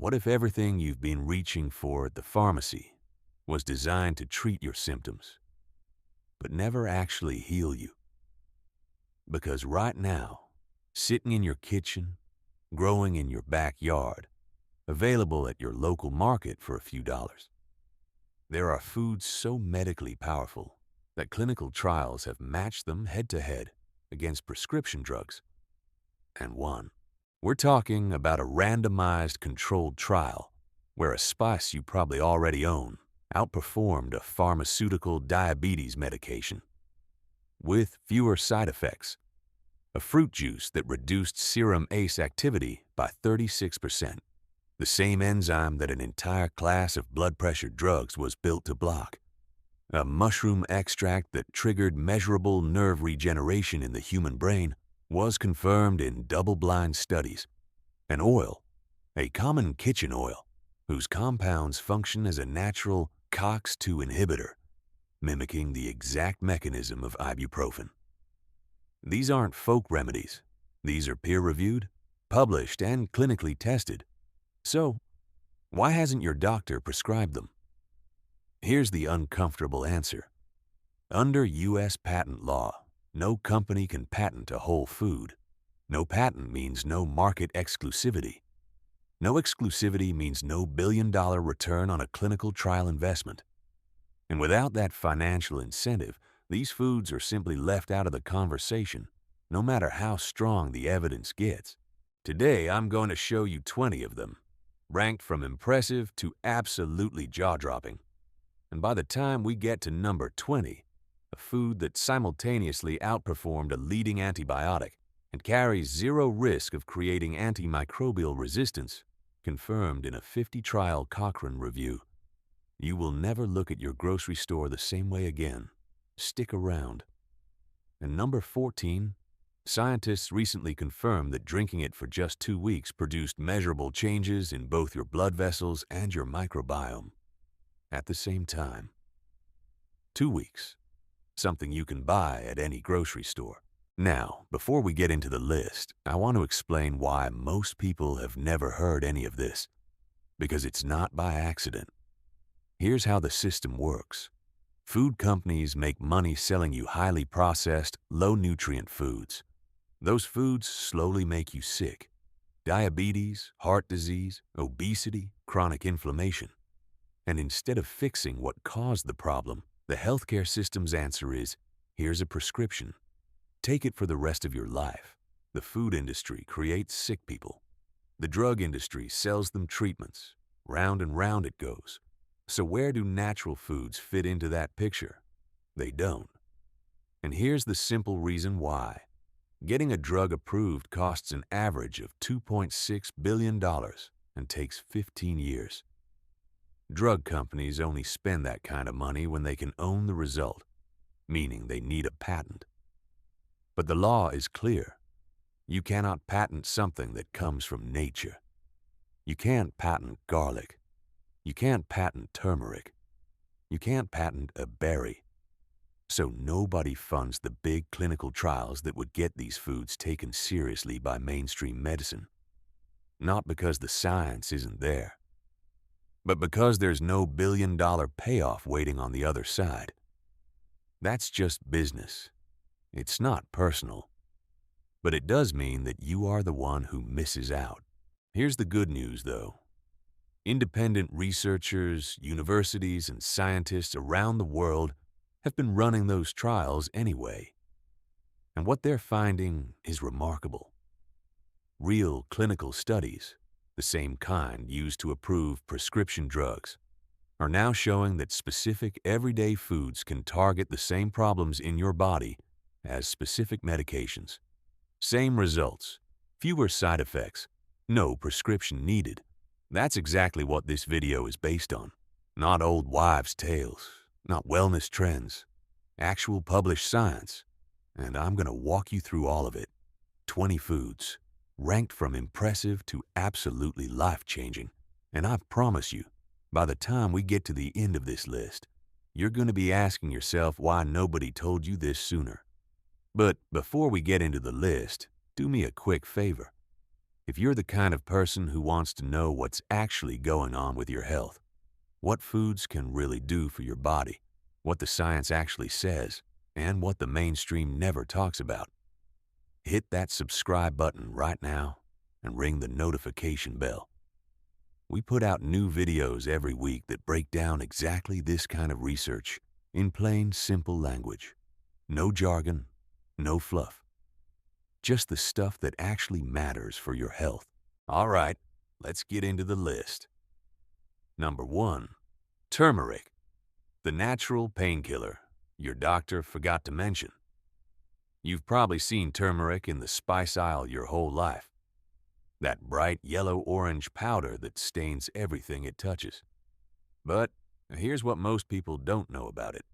What if everything you've been reaching for at the pharmacy was designed to treat your symptoms, but never actually heal you? Because right now, sitting in your kitchen, growing in your backyard, available at your local market for a few dollars, there are foods so medically powerful that clinical trials have matched them head-to-head against prescription drugs and won. We're talking about a randomized controlled trial where a spice you probably already own outperformed a pharmaceutical diabetes medication with fewer side effects, a fruit juice that reduced serum ACE activity by 36%, the same enzyme that an entire class of blood pressure drugs was built to block, a mushroom extract that triggered measurable nerve regeneration in the human brain was confirmed in double-blind studies. An oil, a common kitchen oil, whose compounds function as a natural COX-2 inhibitor, mimicking the exact mechanism of ibuprofen. These aren't folk remedies. These are peer-reviewed, published, and clinically tested. So, why hasn't your doctor prescribed them? Here's the uncomfortable answer. Under U.S. patent law, no company can patent a whole food. No patent means no market exclusivity. No exclusivity means no billion-dollar return on a clinical trial investment. And without that financial incentive, these foods are simply left out of the conversation, no matter how strong the evidence gets. Today, I'm going to show you 20 of them, ranked from impressive to absolutely jaw-dropping. And by the time we get to number 20, a food that simultaneously outperformed a leading antibiotic and carries zero risk of creating antimicrobial resistance, confirmed in a 50-trial Cochrane review. You will never look at your grocery store the same way again. Stick around. And number 14, scientists recently confirmed that drinking it for just 2 weeks produced measurable changes in both your blood vessels and your microbiome at the same time. 2 weeks. Something you can buy at any grocery store. Now, before we get into the list, I want to explain why most people have never heard any of this, because it's not by accident. Here's how the system works. Food companies make money selling you highly processed, low-nutrient foods. Those foods slowly make you sick. Diabetes, heart disease, obesity, chronic inflammation. And instead of fixing what caused the problem, the healthcare system's answer is, here's a prescription. Take it for the rest of your life. The food industry creates sick people. The drug industry sells them treatments. Round and round it goes. So where do natural foods fit into that picture? They don't. And here's the simple reason why. Getting a drug approved costs an average of $2.6 billion and takes 15 years. Drug companies only spend that kind of money when they can own the result, meaning they need a patent. But the law is clear. You cannot patent something that comes from nature. You can't patent garlic. You can't patent turmeric. You can't patent a berry. So nobody funds the big clinical trials that would get these foods taken seriously by mainstream medicine. Not because the science isn't there, but because there's no billion-dollar payoff waiting on the other side. That's just business. It's not personal. But it does mean that you are the one who misses out. Here's the good news, though. Independent researchers, universities, and scientists around the world have been running those trials anyway. And what they're finding is remarkable. Real clinical studies, the same kind used to approve prescription drugs, are now showing that specific everyday foods can target the same problems in your body as specific medications. Same results, fewer side effects, no prescription needed. That's exactly what this video is based on. Not old wives' tales, not wellness trends, actual published science. And I'm going to walk you through all of it. 20 foods, ranked from impressive to absolutely life-changing. And I promise you, by the time we get to the end of this list, you're going to be asking yourself why nobody told you this sooner. But before we get into the list, do me a quick favor. If you're the kind of person who wants to know what's actually going on with your health, what foods can really do for your body, what the science actually says, and what the mainstream never talks about, hit that subscribe button right now and ring the notification bell. We put out new videos every week that break down exactly this kind of research in plain, simple language. No jargon, no fluff. Just the stuff that actually matters for your health. All right, let's get into the list. Number 1. Turmeric, the natural painkiller your doctor forgot to mention. You've probably seen turmeric in the spice aisle your whole life. That bright yellow-orange powder that stains everything it touches. But here's what most people don't know about it.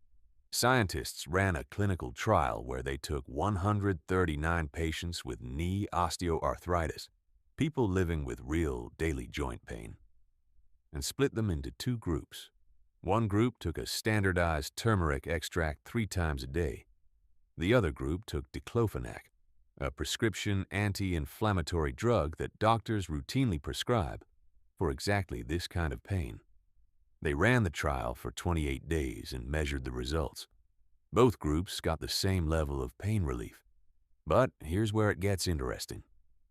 Scientists ran a clinical trial where they took 139 patients with knee osteoarthritis, people living with real daily joint pain, and split them into 2 groups. One group took a standardized turmeric extract 3 times a day. The other group took diclofenac, a prescription anti-inflammatory drug that doctors routinely prescribe for exactly this kind of pain. They ran the trial for 28 days and measured the results. Both groups got the same level of pain relief. But here's where it gets interesting.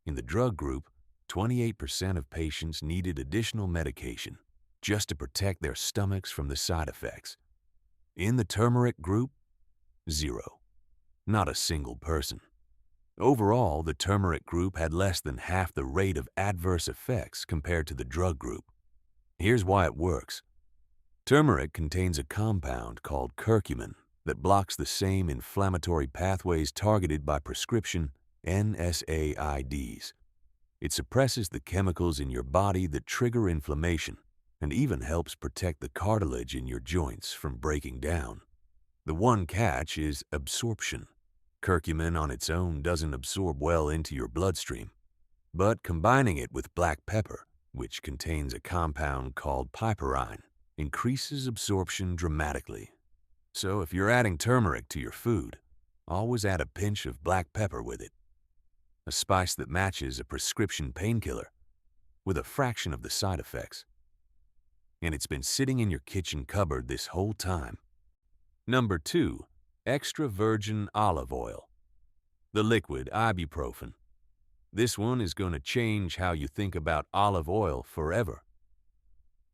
In the drug group, 28% of patients needed additional medication just to protect their stomachs from the side effects. In the turmeric group, 0. Not a single person. Overall, the turmeric group had less than half the rate of adverse effects compared to the drug group. Here's why it works. Turmeric contains a compound called curcumin that blocks the same inflammatory pathways targeted by prescription NSAIDs. It suppresses the chemicals in your body that trigger inflammation and even helps protect the cartilage in your joints from breaking down. The one catch is absorption. Curcumin on its own doesn't absorb well into your bloodstream, but combining it with black pepper, which contains a compound called piperine, increases absorption dramatically. So if you're adding turmeric to your food, always add a pinch of black pepper with it. A spice that matches a prescription painkiller with a fraction of the side effects. And it's been sitting in your kitchen cupboard this whole time. Number 2. Extra virgin olive oil, the liquid ibuprofen. This one is going to change how you think about olive oil forever.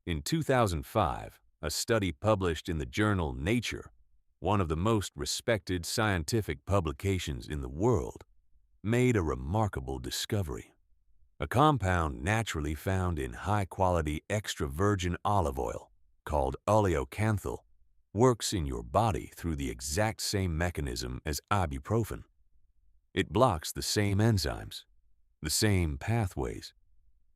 In 2005, a study published in the journal Nature, one of the most respected scientific publications in the world, made a remarkable discovery. A compound naturally found in high-quality extra virgin olive oil, called oleocanthal, works in your body through the exact same mechanism as ibuprofen. It blocks the same enzymes, the same pathways,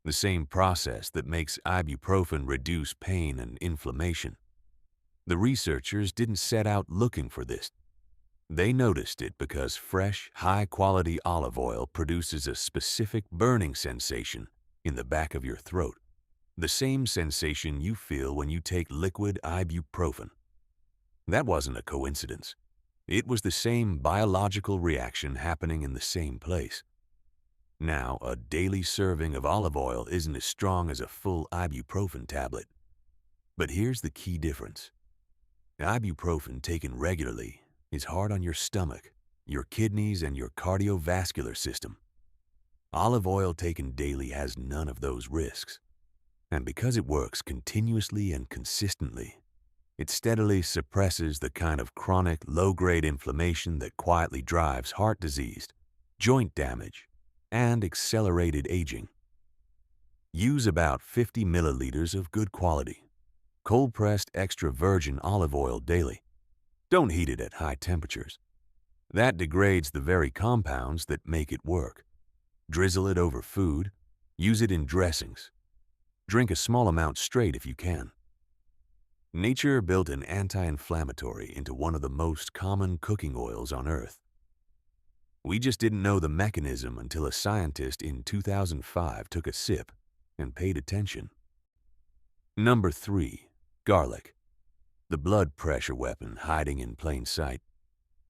the same process that makes ibuprofen reduce pain and inflammation. The researchers didn't set out looking for this. They noticed it because fresh, high-quality olive oil produces a specific burning sensation in the back of your throat, the same sensation you feel when you take liquid ibuprofen. That wasn't a coincidence. It was the same biological reaction happening in the same place. Now, a daily serving of olive oil isn't as strong as a full ibuprofen tablet. But here's the key difference. Ibuprofen taken regularly is hard on your stomach, your kidneys, and your cardiovascular system. Olive oil taken daily has none of those risks. And because it works continuously and consistently, it steadily suppresses the kind of chronic, low-grade inflammation that quietly drives heart disease, joint damage, and accelerated aging. Use about 50 milliliters of good quality, cold-pressed extra virgin olive oil daily. Don't heat it at high temperatures. That degrades the very compounds that make it work. Drizzle it over food. Use it in dressings. Drink a small amount straight if you can. Nature built an anti-inflammatory into one of the most common cooking oils on Earth. We just didn't know the mechanism until a scientist in 2005 took a sip and paid attention. Number 3. Garlic, the blood pressure weapon hiding in plain sight.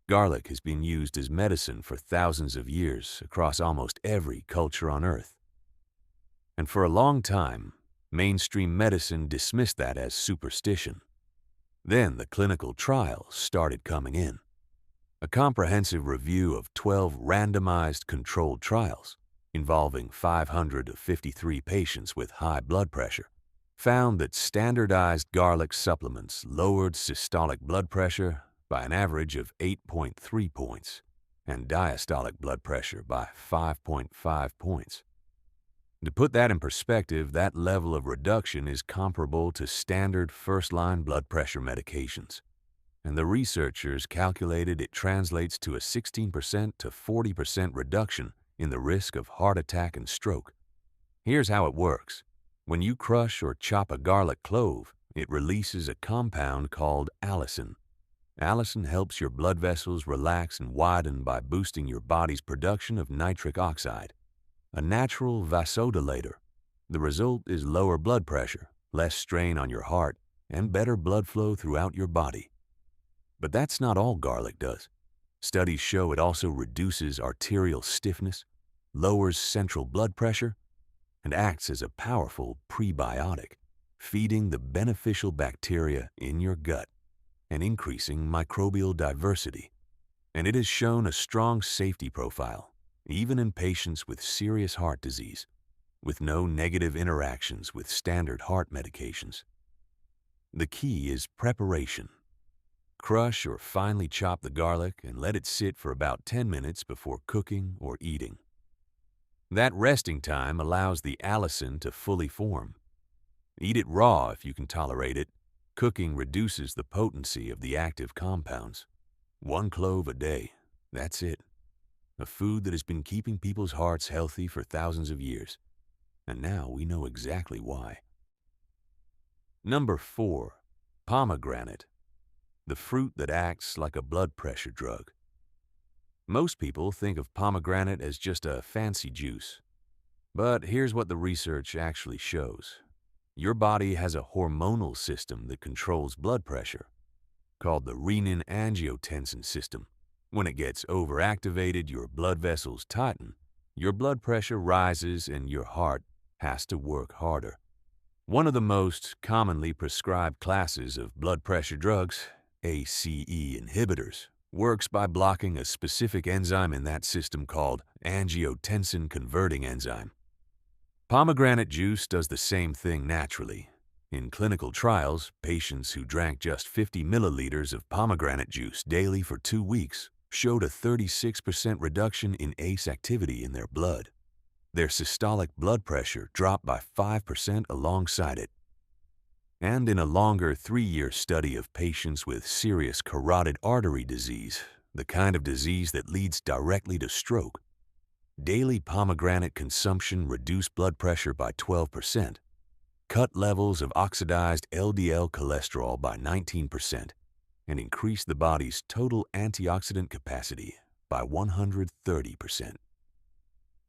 Garlic has been used as medicine for thousands of years across almost every culture on Earth. And for a long time, mainstream medicine dismissed that as superstition. Then the clinical trials started coming in. A comprehensive review of 12 randomized controlled trials involving 553 patients with high blood pressure found that standardized garlic supplements lowered systolic blood pressure by an average of 8.3 points and diastolic blood pressure by 5.5 points. To put that in perspective, that level of reduction is comparable to standard first-line blood pressure medications. And the researchers calculated it translates to a 16% to 40% reduction in the risk of heart attack and stroke. Here's how it works. When you crush or chop a garlic clove, it releases a compound called allicin. Allicin helps your blood vessels relax and widen by boosting your body's production of nitric oxide, a natural vasodilator. The result is lower blood pressure, less strain on your heart, and better blood flow throughout your body. But that's not all garlic does. Studies show it also reduces arterial stiffness, lowers central blood pressure, and acts as a powerful prebiotic, feeding the beneficial bacteria in your gut and increasing microbial diversity. And it has shown a strong safety profile, even in patients with serious heart disease, with no negative interactions with standard heart medications. The key is preparation. Crush or finely chop the garlic and let it sit for about 10 minutes before cooking or eating. That resting time allows the allicin to fully form. Eat it raw if you can tolerate it. Cooking reduces the potency of the active compounds. 1 clove a day, that's it. A food that has been keeping people's hearts healthy for thousands of years. And now we know exactly why. Number 4, pomegranate. The fruit that acts like a blood pressure drug. Most people think of pomegranate as just a fancy juice. But here's what the research actually shows. Your body has a hormonal system that controls blood pressure, called the renin-angiotensin system. When it gets overactivated, your blood vessels tighten, your blood pressure rises, and your heart has to work harder. One of the most commonly prescribed classes of blood pressure drugs, ACE inhibitors, works by blocking a specific enzyme in that system called angiotensin-converting enzyme. Pomegranate juice does the same thing naturally. In clinical trials, patients who drank just 50 milliliters of pomegranate juice daily for 2 weeks showed a 36% reduction in ACE activity in their blood. Their systolic blood pressure dropped by 5% alongside it. And in a longer 3-year study of patients with serious carotid artery disease, the kind of disease that leads directly to stroke, daily pomegranate consumption reduced blood pressure by 12%, cut levels of oxidized LDL cholesterol by 19%, and increased the body's total antioxidant capacity by 130%.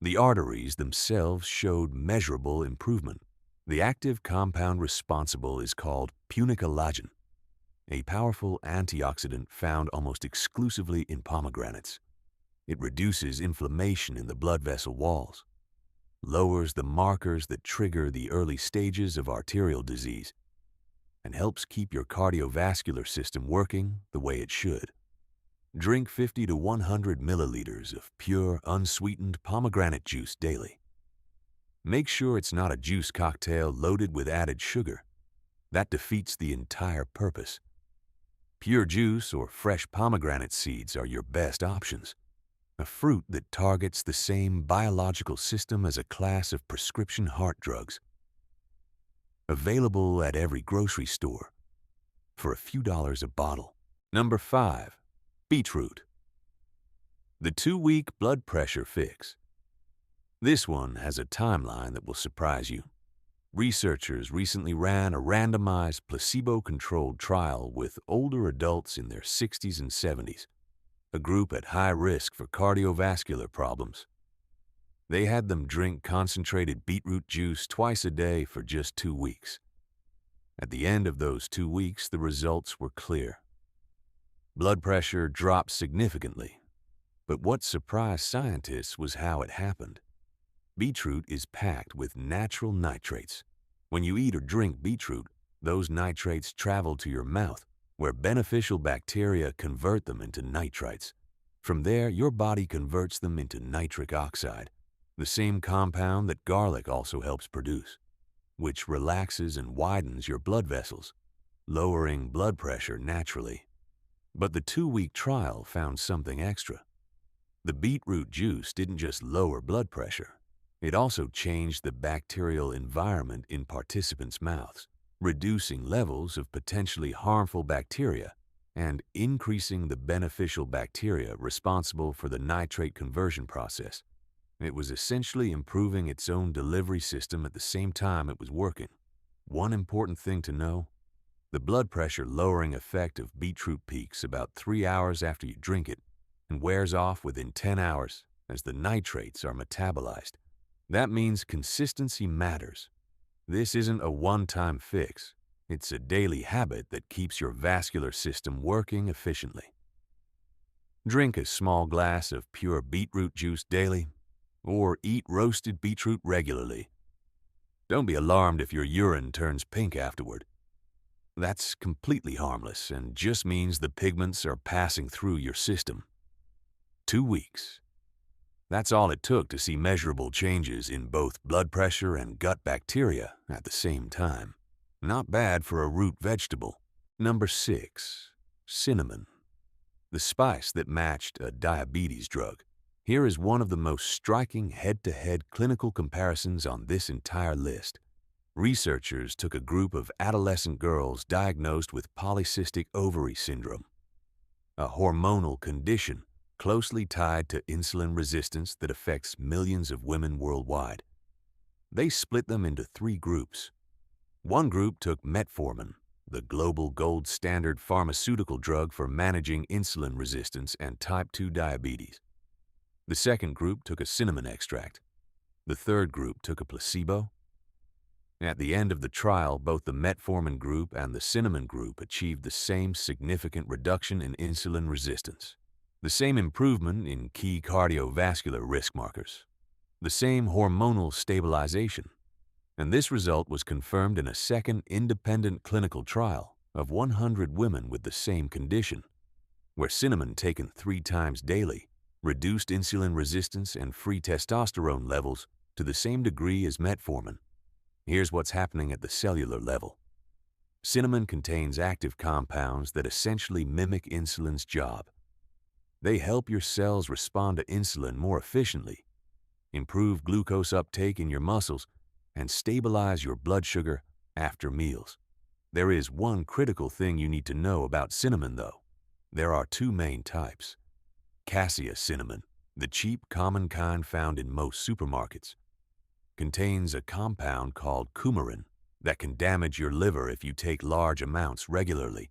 The arteries themselves showed measurable improvement. The active compound responsible is called punicalagin, a powerful antioxidant found almost exclusively in pomegranates. It reduces inflammation in the blood vessel walls, lowers the markers that trigger the early stages of arterial disease, and helps keep your cardiovascular system working the way it should. Drink 50 to 100 milliliters of pure, unsweetened pomegranate juice daily. Make sure it's not a juice cocktail loaded with added sugar. That defeats the entire purpose. Pure juice or fresh pomegranate seeds are your best options. A fruit that targets the same biological system as a class of prescription heart drugs. Available at every grocery store for a few dollars a bottle. Number 5, beetroot. The 2-week blood pressure fix. This one has a timeline that will surprise you. Researchers recently ran a randomized placebo-controlled trial with older adults in their 60s and 70s, a group at high risk for cardiovascular problems. They had them drink concentrated beetroot juice twice a day for just 2 weeks. At the end of those 2 weeks, the results were clear. Blood pressure dropped significantly, but what surprised scientists was how it happened. Beetroot is packed with natural nitrates. When you eat or drink beetroot, those nitrates travel to your mouth, where beneficial bacteria convert them into nitrites. From there, your body converts them into nitric oxide, the same compound that garlic also helps produce, which relaxes and widens your blood vessels, lowering blood pressure naturally. But the 2-week trial found something extra. The beetroot juice didn't just lower blood pressure. It also changed the bacterial environment in participants' mouths, reducing levels of potentially harmful bacteria and increasing the beneficial bacteria responsible for the nitrate conversion process. It was essentially improving its own delivery system at the same time it was working. One important thing to know: the blood pressure lowering effect of beetroot peaks about 3 hours after you drink it and wears off within 10 hours as the nitrates are metabolized. That means consistency matters. This isn't a one-time fix. It's a daily habit that keeps your vascular system working efficiently. Drink a small glass of pure beetroot juice daily, or eat roasted beetroot regularly. Don't be alarmed if your urine turns pink afterward. That's completely harmless and just means the pigments are passing through your system. 2 weeks. That's all it took to see measurable changes in both blood pressure and gut bacteria at the same time. Not bad for a root vegetable. Number 6. Cinnamon. The spice that matched a diabetes drug. Here is one of the most striking head-to-head clinical comparisons on this entire list. Researchers took a group of adolescent girls diagnosed with polycystic ovary syndrome, a hormonal condition closely tied to insulin resistance that affects millions of women worldwide. They split them into 3 groups. One group took metformin, the global gold standard pharmaceutical drug for managing insulin resistance and type 2 diabetes. The second group took a cinnamon extract. The third group took a placebo. At the end of the trial, both the metformin group and the cinnamon group achieved the same significant reduction in insulin resistance, the same improvement in key cardiovascular risk markers, the same hormonal stabilization, and this result was confirmed in a second independent clinical trial of 100 women with the same condition, where cinnamon taken 3 times daily reduced insulin resistance and free testosterone levels to the same degree as metformin. Here's what's happening at the cellular level. Cinnamon contains active compounds that essentially mimic insulin's job. They help your cells respond to insulin more efficiently, improve glucose uptake in your muscles, and stabilize your blood sugar after meals. There is one critical thing you need to know about cinnamon, though. There are 2 main types. Cassia cinnamon, the cheap, common kind found in most supermarkets, contains a compound called coumarin that can damage your liver if you take large amounts regularly.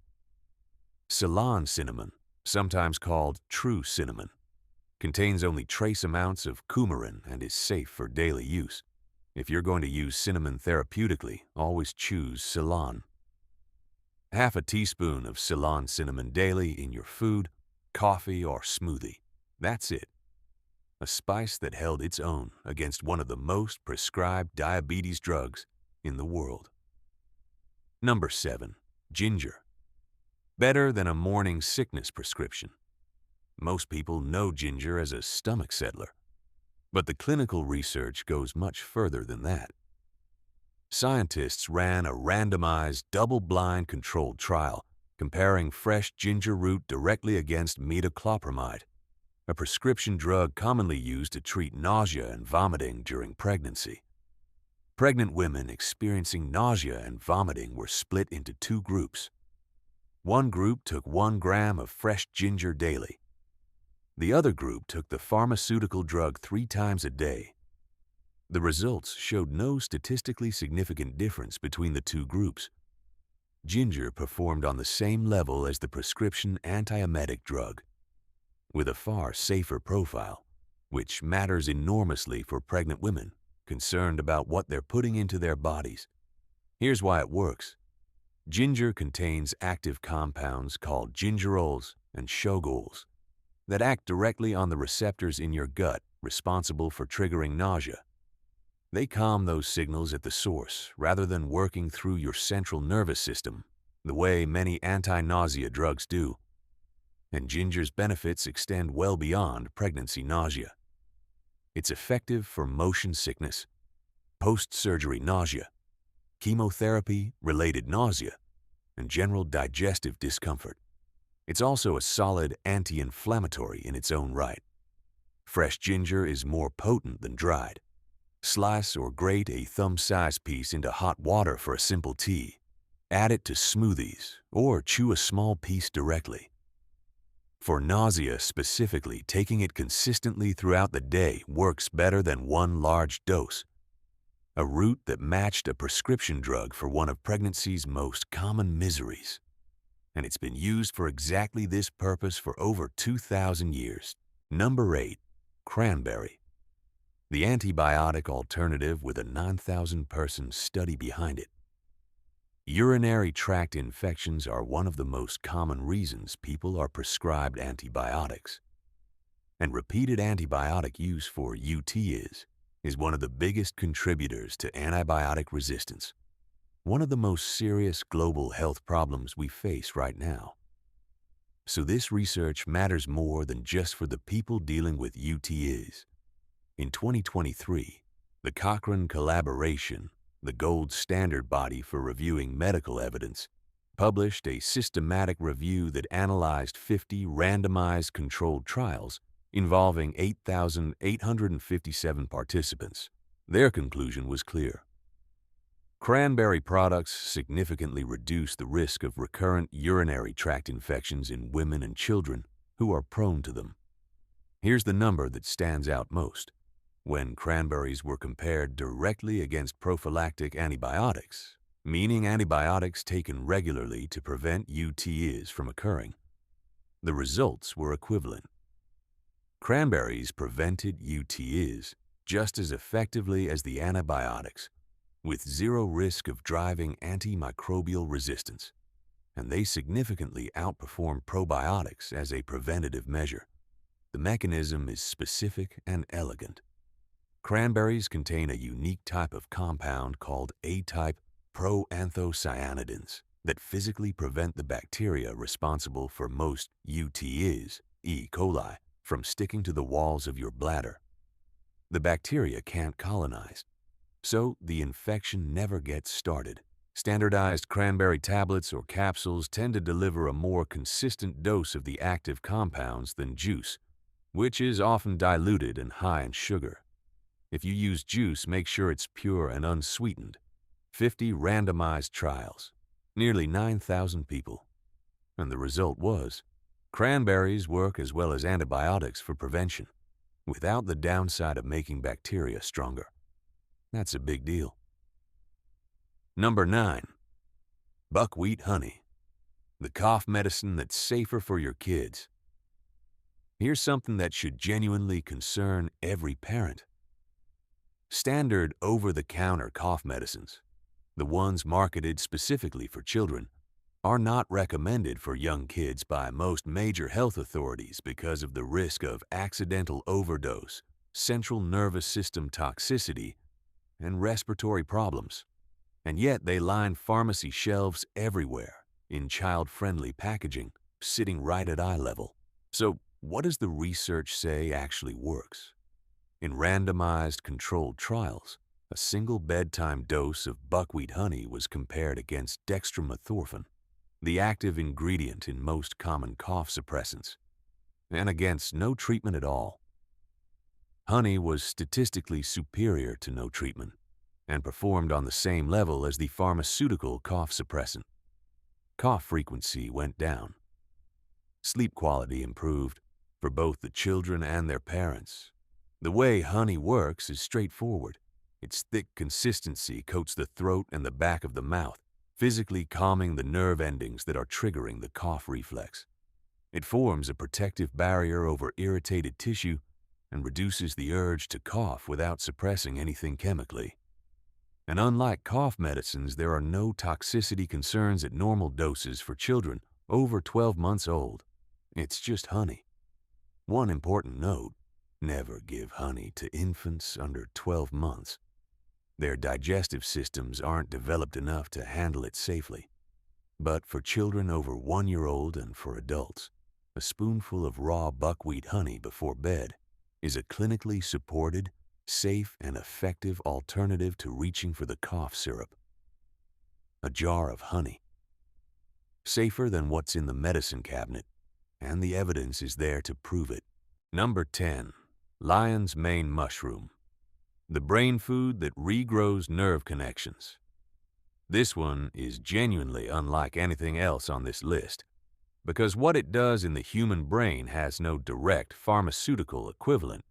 Ceylon cinnamon, sometimes called true cinnamon, contains only trace amounts of coumarin and is safe for daily use. If you're going to use cinnamon therapeutically, always choose Ceylon. Half a teaspoon of Ceylon cinnamon daily in your food, coffee, or smoothie. That's it. A spice that held its own against one of the most prescribed diabetes drugs in the world. Number 7. Ginger. Better than a morning sickness prescription. Most people know ginger as a stomach settler, but the clinical research goes much further than that. Scientists ran a randomized, double-blind controlled trial comparing fresh ginger root directly against metoclopramide, a prescription drug commonly used to treat nausea and vomiting during pregnancy. Pregnant women experiencing nausea and vomiting were split into 2 groups. One group took 1 gram of fresh ginger daily. The other group took the pharmaceutical drug 3 times a day. The results showed no statistically significant difference between the 2 groups. Ginger performed on the same level as the prescription antiemetic drug, with a far safer profile, which matters enormously for pregnant women concerned about what they're putting into their bodies. Here's why it works. Ginger contains active compounds called gingerols and shogols that act directly on the receptors in your gut responsible for triggering nausea. They calm those signals at the source rather than working through your central nervous system, the way many anti-nausea drugs do. And ginger's benefits extend well beyond pregnancy nausea. It's effective for motion sickness, post-surgery nausea, chemotherapy-related nausea, and general digestive discomfort. It's also a solid anti-inflammatory in its own right. Fresh ginger is more potent than dried. Slice or grate a thumb-sized piece into hot water for a simple tea. Add it to smoothies or chew a small piece directly. For nausea specifically, taking it consistently throughout the day works better than one large dose. A route that matched a prescription drug for one of pregnancy's most common miseries. And it's been used for exactly this purpose for over 2,000 years. Number 8. Cranberry. The antibiotic alternative with a 9,000-person study behind it. Urinary tract infections are one of the most common reasons people are prescribed antibiotics. And repeated antibiotic use for UT is one of the biggest contributors to antibiotic resistance, one of the most serious global health problems we face right now. So this research matters more than just for the people dealing with UTIs. In 2023, the Cochrane Collaboration, the gold standard body for reviewing medical evidence, published a systematic review that analyzed 50 randomized controlled trials involving 8,857 participants. Their conclusion was clear. Cranberry products significantly reduce the risk of recurrent urinary tract infections in women and children who are prone to them. Here's the number that stands out most. When cranberries were compared directly against prophylactic antibiotics, meaning antibiotics taken regularly to prevent UTIs from occurring, the results were equivalent. Cranberries prevented UTIs just as effectively as the antibiotics, with zero risk of driving antimicrobial resistance, and they significantly outperform probiotics as a preventative measure. The mechanism is specific and elegant. Cranberries contain a unique type of compound called A-type proanthocyanidins that physically prevent the bacteria responsible for most UTIs, E. coli, from sticking to the walls of your bladder. The bacteria can't colonize, so the infection never gets started. Standardized cranberry tablets or capsules tend to deliver a more consistent dose of the active compounds than juice, which is often diluted and high in sugar. If you use juice, make sure it's pure and unsweetened. 50 randomized trials, nearly 9,000 people. And the result was, cranberries work as well as antibiotics for prevention, without the downside of making bacteria stronger. That's a big deal. Number 9. Buckwheat honey. The cough medicine that's safer for your kids. Here's something that should genuinely concern every parent. Standard over-the-counter cough medicines, the ones marketed specifically for children, are not recommended for young kids by most major health authorities because of the risk of accidental overdose, central nervous system toxicity, and respiratory problems. And yet they line pharmacy shelves everywhere in child-friendly packaging, sitting right at eye level. So what does the research say actually works? In randomized controlled trials, a single bedtime dose of buckwheat honey was compared against dextromethorphan, the active ingredient in most common cough suppressants, and against no treatment at all. Honey was statistically superior to no treatment and performed on the same level as the pharmaceutical cough suppressant. Cough frequency went down. Sleep quality improved for both the children and their parents. The way honey works is straightforward. Its thick consistency coats the throat and the back of the mouth, physically calming the nerve endings that are triggering the cough reflex. It forms a protective barrier over irritated tissue and reduces the urge to cough without suppressing anything chemically. And unlike cough medicines, there are no toxicity concerns at normal doses for children over 12 months old. It's just honey. One important note: never give honey to infants under 12 months. Their digestive systems aren't developed enough to handle it safely. But for children over 1 year old and for adults, a spoonful of raw buckwheat honey before bed is a clinically supported, safe, and effective alternative to reaching for the cough syrup. A jar of honey. Safer than what's in the medicine cabinet, and the evidence is there to prove it. Number 10. Lion's mane mushroom. The brain food that regrows nerve connections. This one is genuinely unlike anything else on this list, because what it does in the human brain has no direct pharmaceutical equivalent.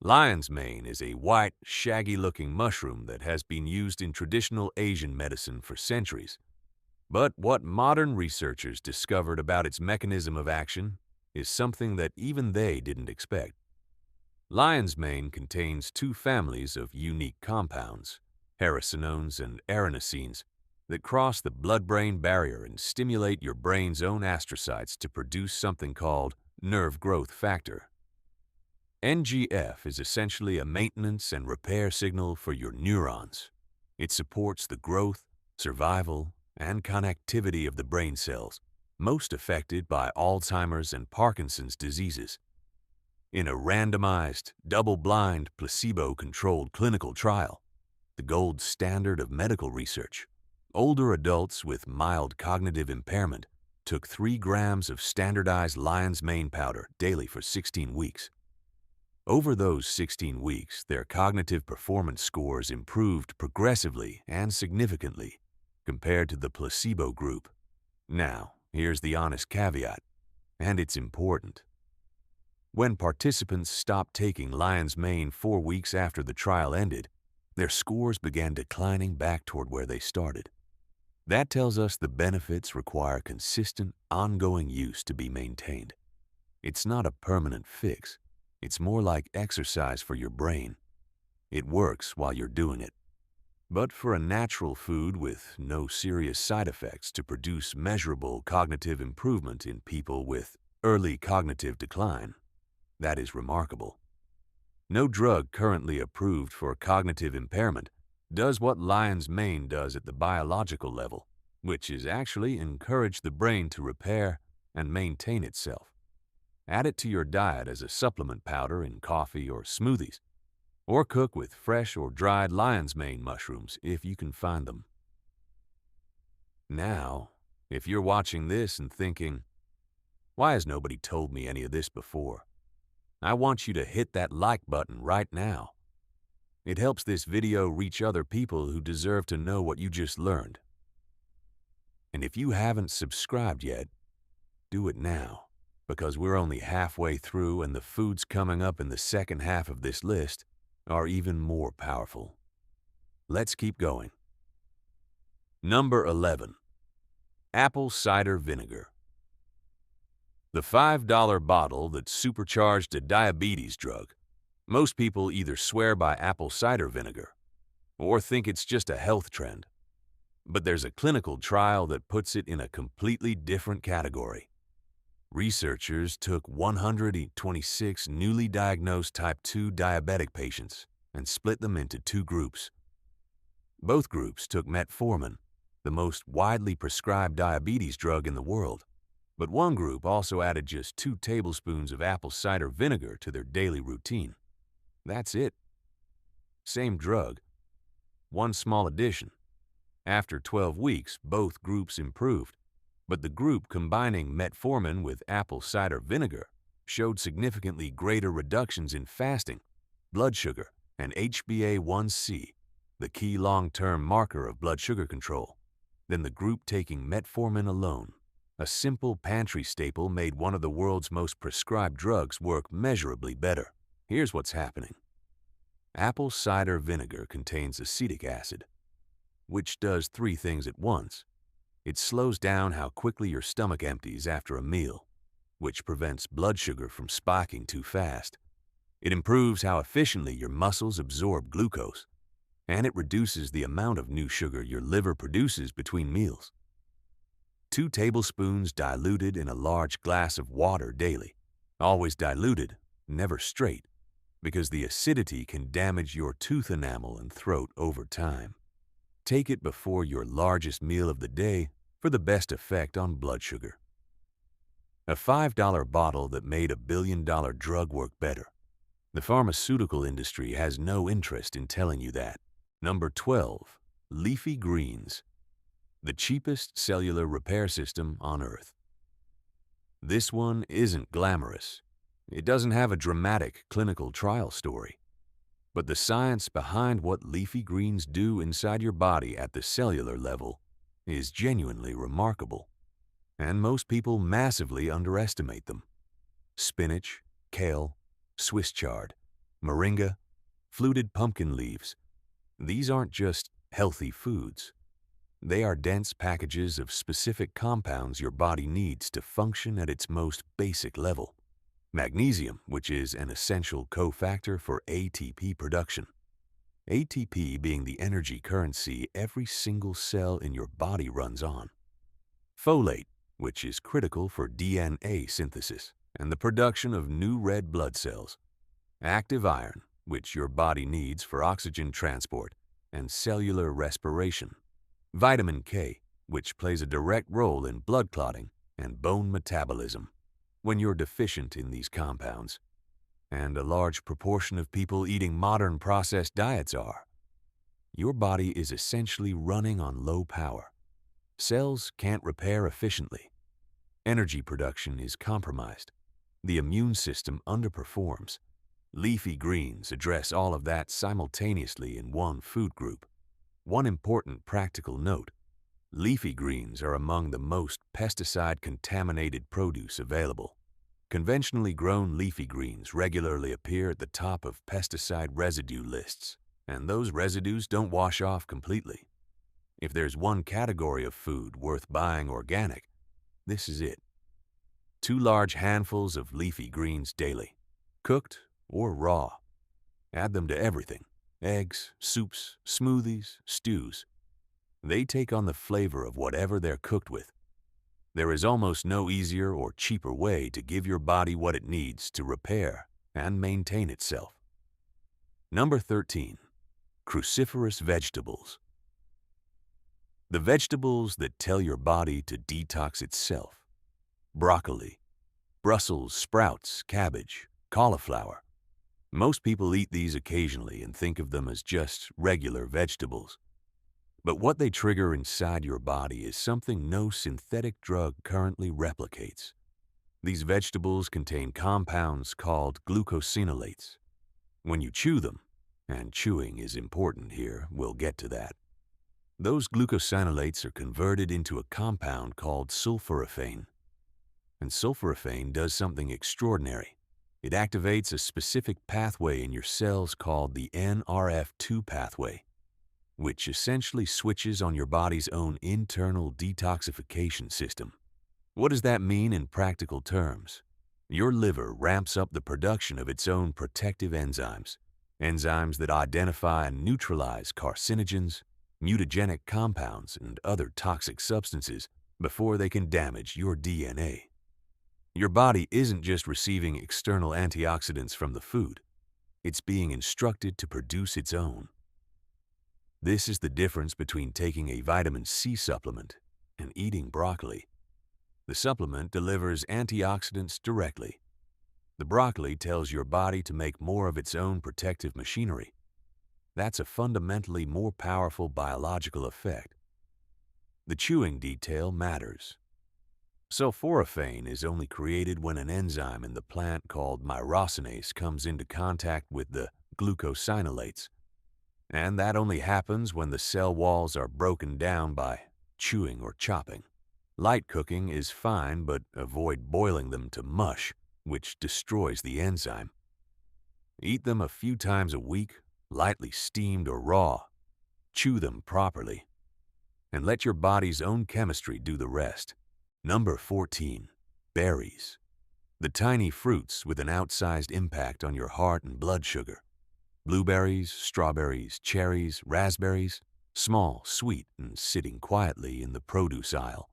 Lion's mane is a white, shaggy-looking mushroom that has been used in traditional Asian medicine for centuries. But what modern researchers discovered about its mechanism of action is something that even they didn't expect. Lion's mane contains two families of unique compounds, hericenones and erinacines, that cross the blood-brain barrier and stimulate your brain's own astrocytes to produce something called nerve growth factor. NGF is essentially a maintenance and repair signal for your neurons. It supports the growth, survival, and connectivity of the brain cells, most affected by Alzheimer's and Parkinson's diseases. In a randomized, double-blind, placebo-controlled clinical trial, the gold standard of medical research, older adults with mild cognitive impairment took 3 grams of standardized lion's mane powder daily for 16 weeks. Over those 16 weeks, their cognitive performance scores improved progressively and significantly compared to the placebo group. Now, here's the honest caveat, and it's important. When participants stopped taking lion's mane 4 weeks after the trial ended, their scores began declining back toward where they started. That tells us the benefits require consistent, ongoing use to be maintained. It's not a permanent fix. It's more like exercise for your brain. It works while you're doing it. But for a natural food with no serious side effects to produce measurable cognitive improvement in people with early cognitive decline, that is remarkable. No drug currently approved for cognitive impairment does what lion's mane does at the biological level, which is actually encourage the brain to repair and maintain itself. Add it to your diet as a supplement powder in coffee or smoothies, or cook with fresh or dried lion's mane mushrooms if you can find them. Now, if you're watching this and thinking, why has nobody told me any of this before? I want you to hit that like button right now. It helps this video reach other people who deserve to know what you just learned. And if you haven't subscribed yet, do it now, because we're only halfway through and the foods coming up in the second half of this list are even more powerful. Let's keep going. Number 11. Apple cider vinegar. The $5 bottle that supercharged a diabetes drug. Most people either swear by apple cider vinegar or think it's just a health trend. But there's a clinical trial that puts it in a completely different category. Researchers took 126 newly diagnosed type 2 diabetic patients and split them into 2 groups. Both groups took metformin, the most widely prescribed diabetes drug in the world, but one group also added just 2 tablespoons of apple cider vinegar to their daily routine. That's it. Same drug, one small addition. After 12 weeks, both groups improved. But the group combining metformin with apple cider vinegar showed significantly greater reductions in fasting, blood sugar, and HbA1c, the key long-term marker of blood sugar control, than the group taking metformin alone. A simple pantry staple made one of the world's most prescribed drugs work measurably better. Here's what's happening. Apple cider vinegar contains acetic acid, which does 3 things at once. It slows down how quickly your stomach empties after a meal, which prevents blood sugar from spiking too fast. It improves how efficiently your muscles absorb glucose, and it reduces the amount of new sugar your liver produces between meals. 2 tablespoons diluted in a large glass of water daily, always diluted, never straight, because the acidity can damage your tooth enamel and throat over time. Take it before your largest meal of the day for the best effect on blood sugar. A $5 bottle that made a billion-dollar drug work better. The pharmaceutical industry has no interest in telling you that. Number 12. Leafy greens, the cheapest cellular repair system on Earth. This one isn't glamorous. It doesn't have a dramatic clinical trial story. But the science behind what leafy greens do inside your body at the cellular level is genuinely remarkable. And most people massively underestimate them. Spinach, kale, Swiss chard, moringa, fluted pumpkin leaves. These aren't just healthy foods. They are dense packages of specific compounds your body needs to function at its most basic level. Magnesium, which is an essential cofactor for ATP production. ATP being the energy currency every single cell in your body runs on. Folate, which is critical for DNA synthesis and the production of new red blood cells. Active iron, which your body needs for oxygen transport and cellular respiration. Vitamin K, which plays a direct role in blood clotting and bone metabolism. When you're deficient in these compounds, and a large proportion of people eating modern processed diets are, your body is essentially running on low power. Cells can't repair efficiently. Energy production is compromised. The immune system underperforms. Leafy greens address all of that simultaneously in one food group. One important practical note: leafy greens are among the most pesticide-contaminated produce available. Conventionally grown leafy greens regularly appear at the top of pesticide residue lists, and those residues don't wash off completely. If there's one category of food worth buying organic, this is it. 2 large handfuls of leafy greens daily, cooked or raw. Add them to everything: eggs, soups, smoothies, stews. They take on the flavor of whatever they're cooked with. There is almost no easier or cheaper way to give your body what it needs to repair and maintain itself. Number 13. Cruciferous vegetables. The vegetables that tell your body to detox itself. Broccoli, Brussels sprouts, cabbage, cauliflower. Most people eat these occasionally and think of them as just regular vegetables. But what they trigger inside your body is something no synthetic drug currently replicates. These vegetables contain compounds called glucosinolates. When you chew them, and chewing is important here, we'll get to that, those glucosinolates are converted into a compound called sulforaphane. And sulforaphane does something extraordinary. It activates a specific pathway in your cells called the NRF2 pathway, which essentially switches on your body's own internal detoxification system. What does that mean in practical terms? Your liver ramps up the production of its own protective enzymes that identify and neutralize carcinogens, mutagenic compounds, and other toxic substances before they can damage your DNA. Your body isn't just receiving external antioxidants from the food. It's being instructed to produce its own. This is the difference between taking a vitamin C supplement and eating broccoli. The supplement delivers antioxidants directly. The broccoli tells your body to make more of its own protective machinery. That's a fundamentally more powerful biological effect. The chewing detail matters. Sulforaphane is only created when an enzyme in the plant called myrosinase comes into contact with the glucosinolates. And that only happens when the cell walls are broken down by chewing or chopping. Light cooking is fine, but avoid boiling them to mush, which destroys the enzyme. Eat them a few times a week, lightly steamed or raw. Chew them properly, and let your body's own chemistry do the rest. Number 14. Berries. The tiny fruits with an outsized impact on your heart and blood sugar. Blueberries, strawberries, cherries, raspberries, small, sweet, and sitting quietly in the produce aisle.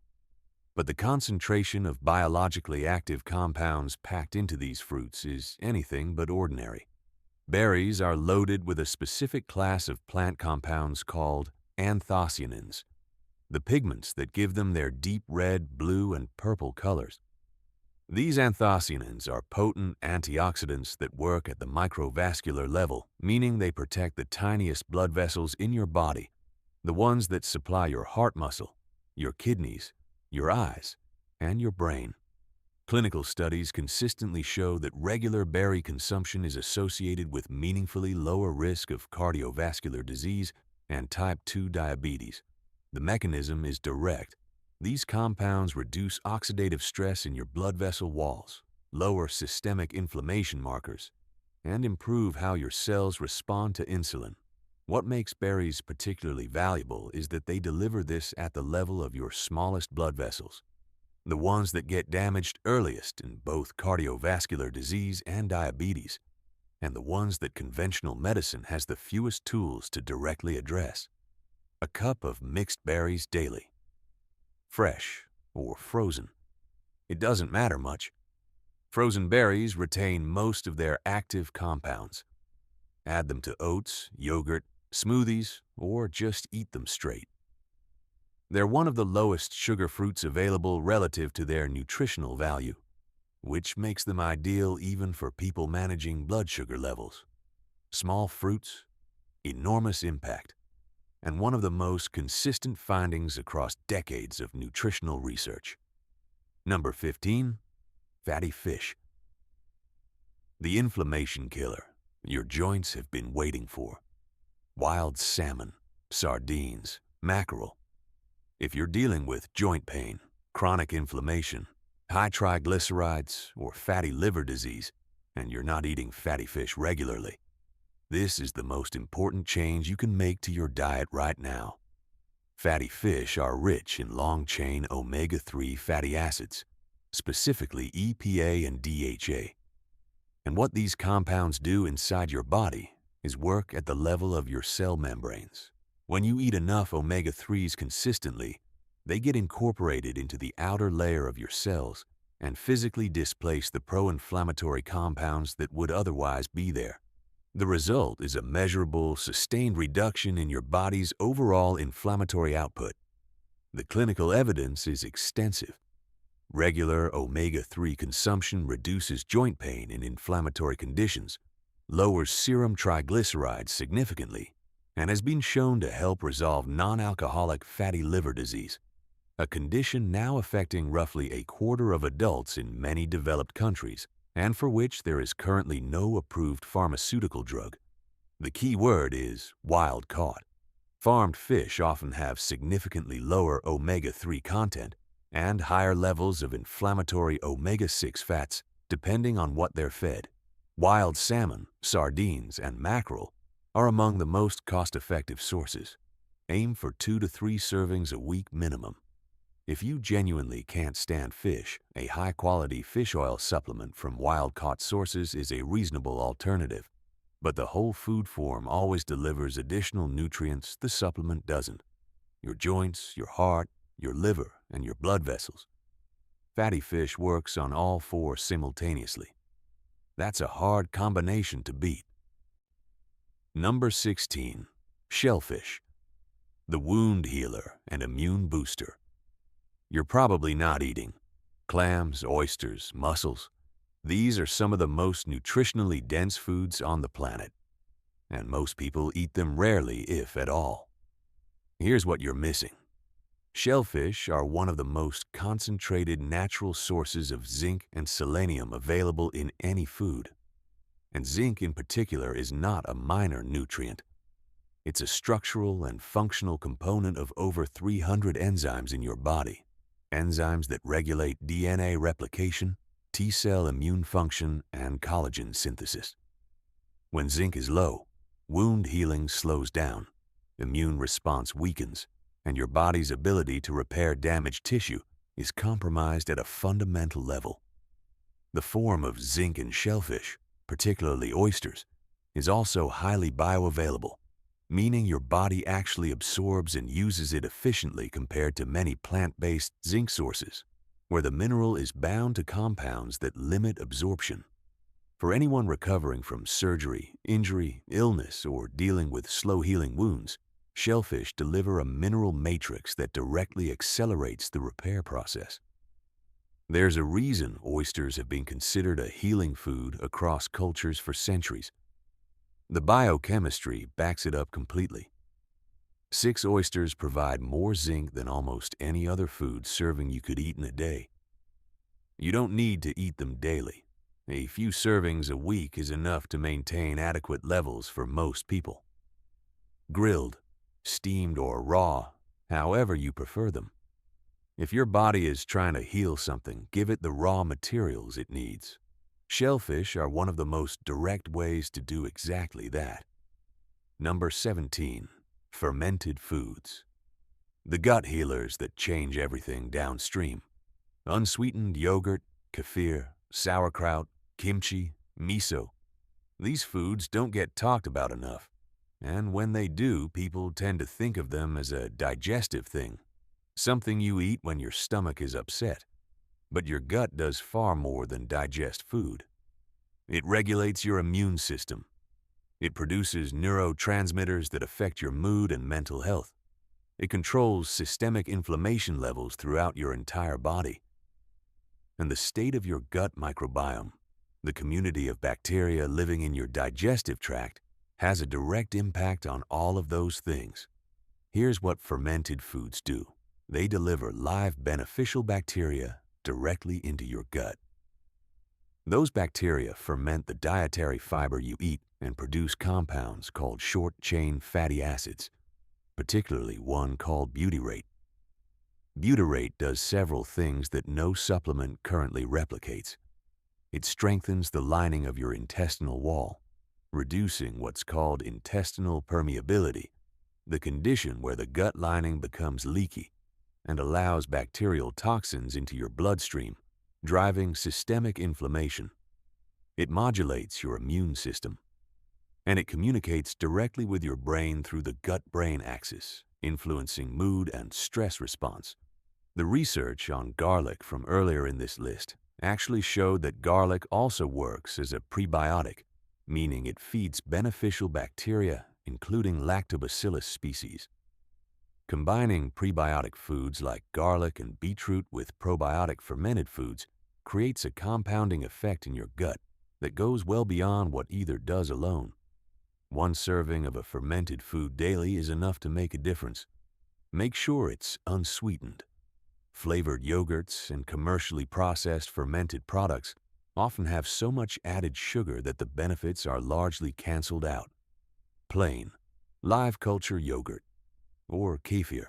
But the concentration of biologically active compounds packed into these fruits is anything but ordinary. Berries are loaded with a specific class of plant compounds called anthocyanins, the pigments that give them their deep red, blue, and purple colors. These anthocyanins are potent antioxidants that work at the microvascular level, meaning they protect the tiniest blood vessels in your body, the ones that supply your heart muscle, your kidneys, your eyes, and your brain. Clinical studies consistently show that regular berry consumption is associated with meaningfully lower risk of cardiovascular disease and type 2 diabetes. The mechanism is direct. These compounds reduce oxidative stress in your blood vessel walls, lower systemic inflammation markers, and improve how your cells respond to insulin. What makes berries particularly valuable is that they deliver this at the level of your smallest blood vessels, the ones that get damaged earliest in both cardiovascular disease and diabetes, and the ones that conventional medicine has the fewest tools to directly address. A cup of mixed berries daily, fresh or frozen. It doesn't matter much. Frozen berries retain most of their active compounds. Add them to oats, yogurt, smoothies, or just eat them straight. They're one of the lowest sugar fruits available relative to their nutritional value, which makes them ideal even for people managing blood sugar levels. Small fruits, enormous impact, and one of the most consistent findings across decades of nutritional research. Number 15, fatty fish. The inflammation killer your joints have been waiting for. Wild salmon, sardines, mackerel. If you're dealing with joint pain, chronic inflammation, high triglycerides, or fatty liver disease, and you're not eating fatty fish regularly, this is the most important change you can make to your diet right now. Fatty fish are rich in long-chain omega-3 fatty acids, specifically EPA and DHA. And what these compounds do inside your body is work at the level of your cell membranes. When you eat enough omega-3s consistently, they get incorporated into the outer layer of your cells and physically displace the pro-inflammatory compounds that would otherwise be there. The result is a measurable, sustained reduction in your body's overall inflammatory output. The clinical evidence is extensive. Regular omega-3 consumption reduces joint pain in inflammatory conditions, lowers serum triglycerides significantly, and has been shown to help resolve non-alcoholic fatty liver disease, a condition now affecting roughly a quarter of adults in many developed countries, and for which there is currently no approved pharmaceutical drug. The key word is wild caught. Farmed fish often have significantly lower omega-3 content and higher levels of inflammatory omega-6 fats depending on what they're fed. Wild salmon, sardines, and mackerel are among the most cost-effective sources. Aim for 2 to 3 servings a week minimum. If you genuinely can't stand fish, a high-quality fish oil supplement from wild-caught sources is a reasonable alternative. But the whole food form always delivers additional nutrients the supplement doesn't. Your joints, your heart, your liver, and your blood vessels. Fatty fish works on all 4 simultaneously. That's a hard combination to beat. Number 16, shellfish. The wound healer and immune booster. You're probably not eating clams, oysters, mussels. These are some of the most nutritionally dense foods on the planet, and most people eat them rarely, if at all. Here's what you're missing. Shellfish are one of the most concentrated natural sources of zinc and selenium available in any food. And zinc in particular is not a minor nutrient. It's a structural and functional component of over 300 enzymes in your body. Enzymes that regulate DNA replication, T-cell immune function, and collagen synthesis. When zinc is low, wound healing slows down, immune response weakens, and your body's ability to repair damaged tissue is compromised at a fundamental level. The form of zinc in shellfish, particularly oysters, is also highly bioavailable, meaning your body actually absorbs and uses it efficiently compared to many plant-based zinc sources, where the mineral is bound to compounds that limit absorption. For anyone recovering from surgery, injury, illness, or dealing with slow-healing wounds, shellfish deliver a mineral matrix that directly accelerates the repair process. There's a reason oysters have been considered a healing food across cultures for centuries. The biochemistry backs it up completely. 6 oysters provide more zinc than almost any other food serving you could eat in a day. You don't need to eat them daily. A few servings a week is enough to maintain adequate levels for most people. Grilled, steamed, or raw, however you prefer them. If your body is trying to heal something, give it the raw materials it needs. Shellfish are one of the most direct ways to do exactly that. Number 17. Fermented foods. The gut healers that change everything downstream. Unsweetened yogurt, kefir, sauerkraut, kimchi, miso. These foods don't get talked about enough, and when they do, people tend to think of them as a digestive thing, something you eat when your stomach is upset. But your gut does far more than digest food. It regulates your immune system. It produces neurotransmitters that affect your mood and mental health. It controls systemic inflammation levels throughout your entire body. And the state of your gut microbiome, the community of bacteria living in your digestive tract, has a direct impact on all of those things. Here's what fermented foods do. They deliver live beneficial bacteria directly into your gut. Those bacteria ferment the dietary fiber you eat and produce compounds called short-chain fatty acids, particularly one called butyrate. Butyrate does several things that no supplement currently replicates. It strengthens the lining of your intestinal wall, reducing what's called intestinal permeability, the condition where the gut lining becomes leaky, and allows bacterial toxins into your bloodstream, driving systemic inflammation. It modulates your immune system, and it communicates directly with your brain through the gut-brain axis, influencing mood and stress response. The research on garlic from earlier in this list actually showed that garlic also works as a prebiotic, meaning it feeds beneficial bacteria, including lactobacillus species. Combining prebiotic foods like garlic and beetroot with probiotic fermented foods creates a compounding effect in your gut that goes well beyond what either does alone. One serving of a fermented food daily is enough to make a difference. Make sure it's unsweetened. Flavored yogurts and commercially processed fermented products often have so much added sugar that the benefits are largely canceled out. Plain, live culture yogurt, or kefir.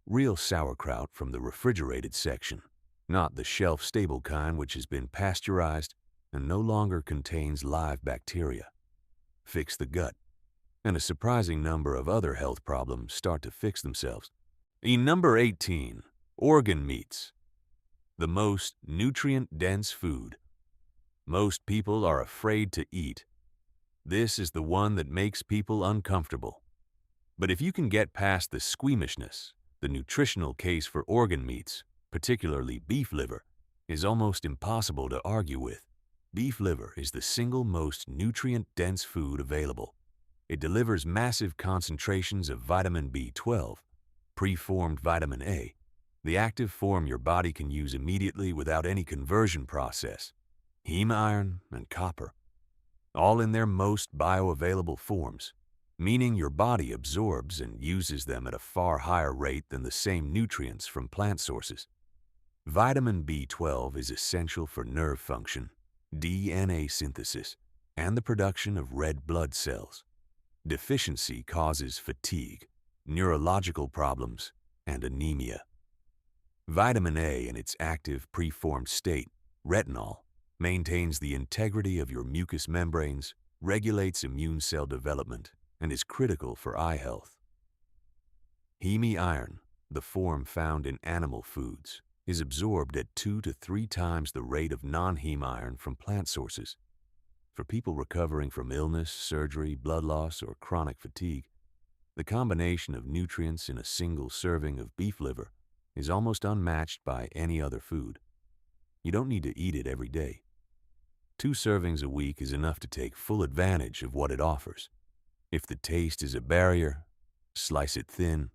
Real sauerkraut from the refrigerated section, not the shelf-stable kind which has been pasteurized and no longer contains live bacteria. Fix the gut, and a surprising number of other health problems start to fix themselves. Number 18. Organ meats. The most nutrient-dense food. Most people are afraid to eat. This is the one that makes people uncomfortable. But if you can get past the squeamishness, the nutritional case for organ meats, particularly beef liver, is almost impossible to argue with. Beef liver is the single most nutrient-dense food available. It delivers massive concentrations of vitamin B12, preformed vitamin A, the active form your body can use immediately without any conversion process, heme iron, and copper, all in their most bioavailable forms, meaning your body absorbs and uses them at a far higher rate than the same nutrients from plant sources. Vitamin B12 is essential for nerve function, DNA synthesis, and the production of red blood cells. Deficiency causes fatigue, neurological problems, and anemia. Vitamin A in its active preformed state, retinol, maintains the integrity of your mucous membranes, regulates immune cell development, and is critical for eye health. Heme iron, the form found in animal foods, is absorbed at 2 to 3 times the rate of non-heme iron from plant sources. For people recovering from illness, surgery, blood loss, or chronic fatigue, the combination of nutrients in a single serving of beef liver is almost unmatched by any other food. You don't need to eat it every day. 2 servings a week is enough to take full advantage of what it offers. If the taste is a barrier, slice it thin,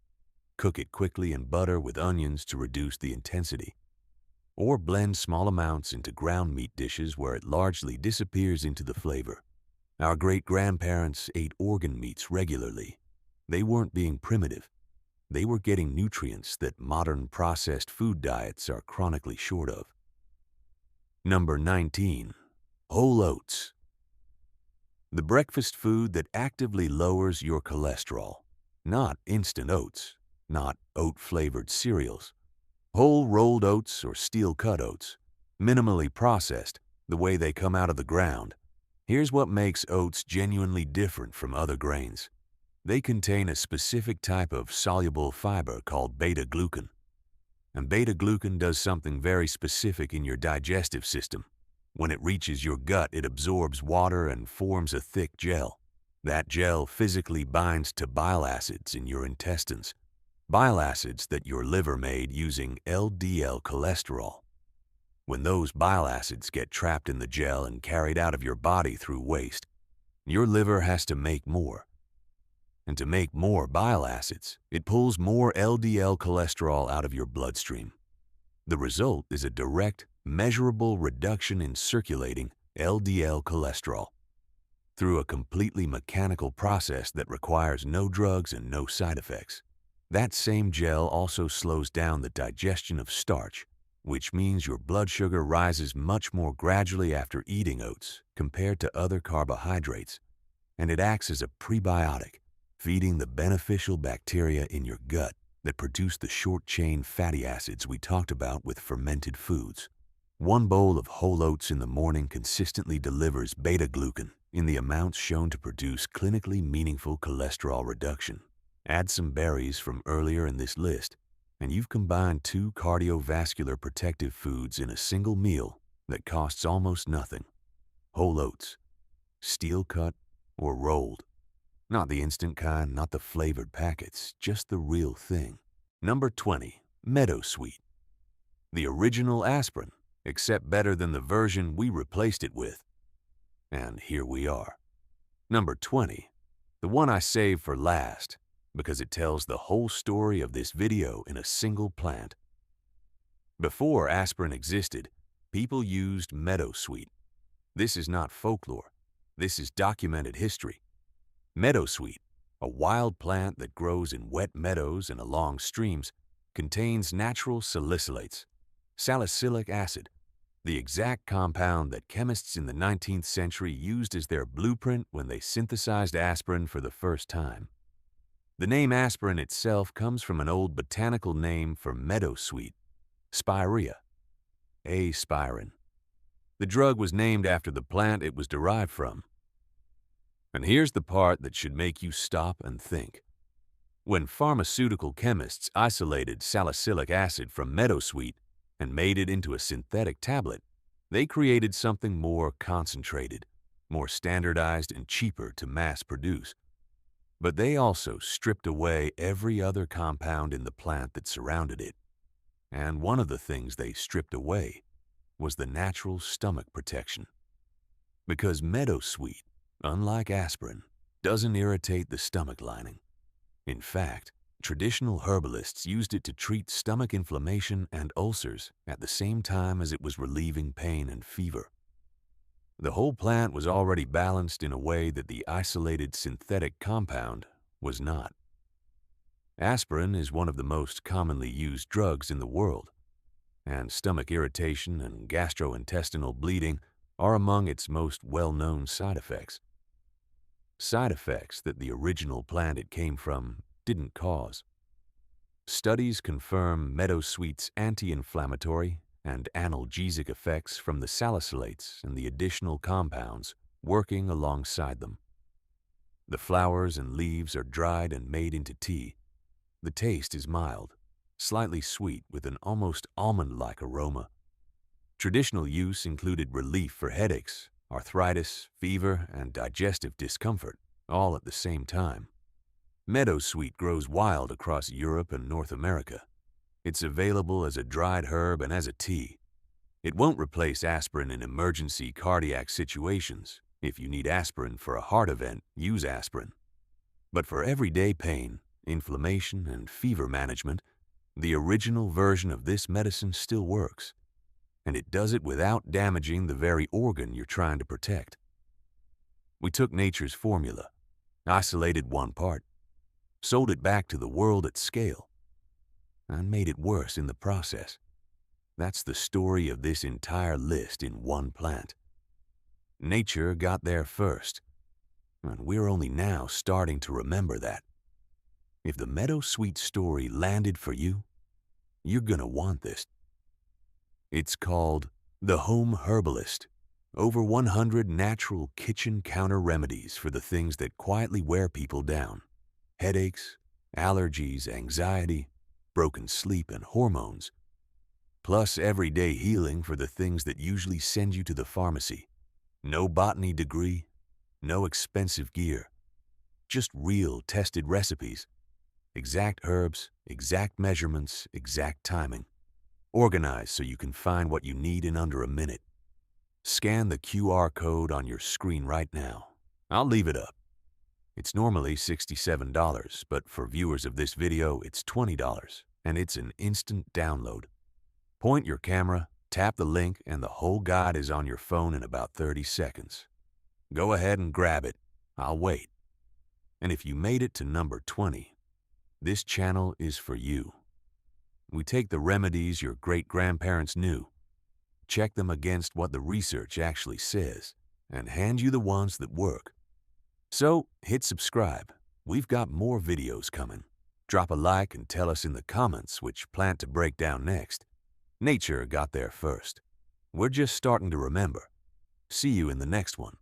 cook it quickly in butter with onions to reduce the intensity, or blend small amounts into ground meat dishes where it largely disappears into the flavor. Our great-grandparents ate organ meats regularly. They weren't being primitive. They were getting nutrients that modern processed food diets are chronically short of. Number 19. Whole oats. The breakfast food that actively lowers your cholesterol. Not instant oats, not oat-flavored cereals. Whole rolled oats or steel-cut oats, minimally processed, the way they come out of the ground. Here's what makes oats genuinely different from other grains. They contain a specific type of soluble fiber called beta-glucan. And beta-glucan does something very specific in your digestive system. When it reaches your gut, it absorbs water and forms a thick gel. That gel physically binds to bile acids in your intestines, bile acids that your liver made using LDL cholesterol. When those bile acids get trapped in the gel and carried out of your body through waste, your liver has to make more. And to make more bile acids, it pulls more LDL cholesterol out of your bloodstream. The result is a direct, measurable reduction in circulating LDL cholesterol through a completely mechanical process that requires no drugs and no side effects. That same gel also slows down the digestion of starch, which means your blood sugar rises much more gradually after eating oats compared to other carbohydrates, and it acts as a prebiotic, feeding the beneficial bacteria in your gut that produce the short-chain fatty acids we talked about with fermented foods. One bowl of whole oats in the morning consistently delivers beta-glucan in the amounts shown to produce clinically meaningful cholesterol reduction. Add some berries from earlier in this list, and you've combined 2 cardiovascular protective foods in a single meal that costs almost nothing. Whole oats, steel-cut or rolled. Not the instant kind, not the flavored packets, just the real thing. Number 20. Meadowsweet. The original aspirin, except better than the version we replaced it with. And here we are. Number 20. The one I saved for last, because it tells the whole story of this video in a single plant. Before aspirin existed, people used meadowsweet. This is not folklore. This is documented history. Meadowsweet, a wild plant that grows in wet meadows and along streams, contains natural salicylates, salicylic acid, the exact compound that chemists in the 19th century used as their blueprint when they synthesized aspirin for the first time. The name aspirin itself comes from an old botanical name for meadowsweet, spirea, aspirin. The drug was named after the plant it was derived from. And here's the part that should make you stop and think. When pharmaceutical chemists isolated salicylic acid from meadowsweet and made it into a synthetic tablet, they created something more concentrated, more standardized and cheaper to mass produce. But they also stripped away every other compound in the plant that surrounded it. And one of the things they stripped away was the natural stomach protection. Because meadowsweet, unlike aspirin, doesn't irritate the stomach lining. In fact, traditional herbalists used it to treat stomach inflammation and ulcers at the same time as it was relieving pain and fever. The whole plant was already balanced in a way that the isolated synthetic compound was not. Aspirin is one of the most commonly used drugs in the world, and stomach irritation and gastrointestinal bleeding are among its most well-known side effects. Side effects that the original plant it came from didn't cause. Studies confirm meadowsweet's anti-inflammatory and analgesic effects from the salicylates and the additional compounds working alongside them. The flowers and leaves are dried and made into tea. The taste is mild, slightly sweet with an almost almond-like aroma. Traditional use included relief for headaches, arthritis, fever, and digestive discomfort, all at the same time. Meadowsweet grows wild across Europe and North America. It's available as a dried herb and as a tea. It won't replace aspirin in emergency cardiac situations. If you need aspirin for a heart event, use aspirin. But for everyday pain, inflammation, and fever management, the original version of this medicine still works. And it does it without damaging the very organ you're trying to protect. We took nature's formula, isolated one part, sold it back to the world at scale, and made it worse in the process. That's the story of this entire list in one plant. Nature got there first, and we're only now starting to remember that. If the meadowsweet story landed for you, you're gonna want this. It's called The Home Herbalist. Over 100 natural kitchen counter remedies for the things that quietly wear people down. Headaches, allergies, anxiety, broken sleep, and hormones. Plus everyday healing for the things that usually send you to the pharmacy. No botany degree, no expensive gear. Just real tested recipes. Exact herbs, exact measurements, exact timing. Organized so you can find what you need in under a minute. Scan the QR code on your screen right now. I'll leave it up. It's normally $67, but for viewers of this video, it's $20, and it's an instant download. Point your camera, tap the link, and the whole guide is on your phone in about 30 seconds. Go ahead and grab it. I'll wait. And if you made it to number 20, this channel is for you. We take the remedies your great-grandparents knew, check them against what the research actually says, and hand you the ones that work. So, hit subscribe. We've got more videos coming. Drop a like and tell us in the comments which plant to break down next. Nature got there first. We're just starting to remember. See you in the next one.